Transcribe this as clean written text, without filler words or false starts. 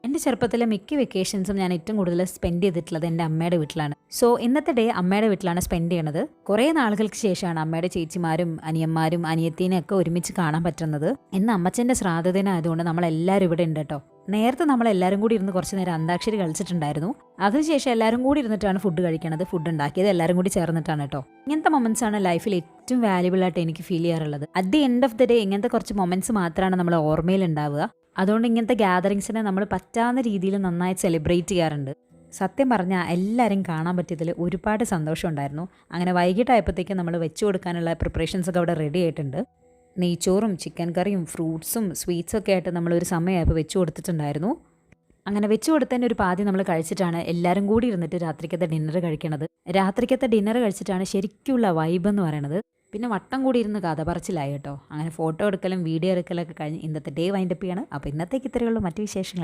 എൻ്റെ ചെറുപ്പത്തിലെ മിക്ക വെക്കേഷൻസും ഞാൻ ഏറ്റവും കൂടുതൽ സ്പെൻഡ് ചെയ്തിട്ടുള്ളത് എൻ്റെ അമ്മയുടെ വീട്ടിലാണ്. സോ ഇന്നത്തെ ഡേ അമ്മയുടെ വീട്ടിലാണ് സ്പെൻഡ് ചെയ്യണത്. കുറേ നാളുകൾക്ക് ശേഷമാണ് അമ്മയുടെ ചേച്ചിമാരും അനിയന്മാരും അനിയത്തിനെയും ഒക്കെ ഒരുമിച്ച് കാണാൻ പറ്റുന്നത്. ഇന്ന് അമ്മച്ചൻ്റെ ശ്രാദ്ധദിനമായതുകൊണ്ട് നമ്മളെല്ലാവരും ഇവിടെ ഉണ്ട് കേട്ടോ. നേരത്തെ നമ്മളെല്ലാവരും കൂടി ഇരുന്ന് കുറച്ച് നേരം അന്താക്ഷരി കളിച്ചിട്ടുണ്ടായിരുന്നു. അതിനുശേഷം എല്ലാവരും കൂടി ഇരുന്നിട്ടാണ് ഫുഡ് കഴിക്കണത്. ഫുഡ് ഉണ്ടാക്കിയത് എല്ലാവരും കൂടി ചേർന്നിട്ടാണ് കേട്ടോ. ഇങ്ങനത്തെ മൊമെന്റ്സ് ആണ് ലൈഫിൽ ഏറ്റവും വാല്യുബിൾ ആയിട്ട് എനിക്ക് ഫീൽ ചെയ്യാറുള്ളത്. At the end of the day ഇങ്ങനത്തെ കുറച്ച് മൊമെന്റ്സ് മാത്രമാണ് നമ്മൾ ഓർമ്മയിൽ ഉണ്ടാവുക. അതുകൊണ്ട് ഇങ്ങനത്തെ ഗ്യാതറിങ്സിനെ നമ്മൾ പറ്റാവുന്ന രീതിയിൽ നന്നായി സെലിബ്രേറ്റ് ചെയ്യാറുണ്ട്. സത്യം പറഞ്ഞാൽ എല്ലാവരും കാണാൻ പറ്റിയതിൽ ഒരുപാട് സന്തോഷമുണ്ടായിരുന്നു. അങ്ങനെ വൈകിട്ടായപ്പോഴത്തേക്കും നമ്മൾ വെച്ചു കൊടുക്കാനുള്ള പ്രിപ്പറേഷൻസൊക്കെ അവിടെ റെഡി ആയിട്ടുണ്ട്. നെയ്ച്ചോറും ചിക്കൻ കറിയും ഫ്രൂട്ട്സും സ്വീറ്റ്സൊക്കെ ആയിട്ട് നമ്മളൊരു സമയമായപ്പോൾ വെച്ചു കൊടുത്തിട്ടുണ്ടായിരുന്നു. അങ്ങനെ വെച്ചു കൊടുത്തതിൻ്റെ ഒരു പാതി നമ്മൾ കഴിച്ചിട്ടാണ് എല്ലാവരും കൂടി ഇരുന്നിട്ട് രാത്രിക്കത്തെ ഡിന്നർ കഴിക്കണത്. രാത്രിക്കത്തെ ഡിന്നർ കഴിച്ചിട്ടാണ് ശരിക്കുള്ള വൈബ് എന്ന് പറയണത്. പിന്നെ വട്ടം കൂടി ഇരുന്ന് കഥ പറച്ചിലായി കേട്ടോ. അങ്ങനെ ഫോട്ടോ എടുക്കലും വീഡിയോ എടുക്കലൊക്കെ കഴിഞ്ഞ് ഇന്നത്തെ ഡേ വൈൻഡപ്പ് ചെയ്യാണ്. അപ്പോൾ ഇന്നത്തേക്ക് ഇത്രയേ ഉള്ളൂ. മറ്റു വിശേഷങ്ങൾ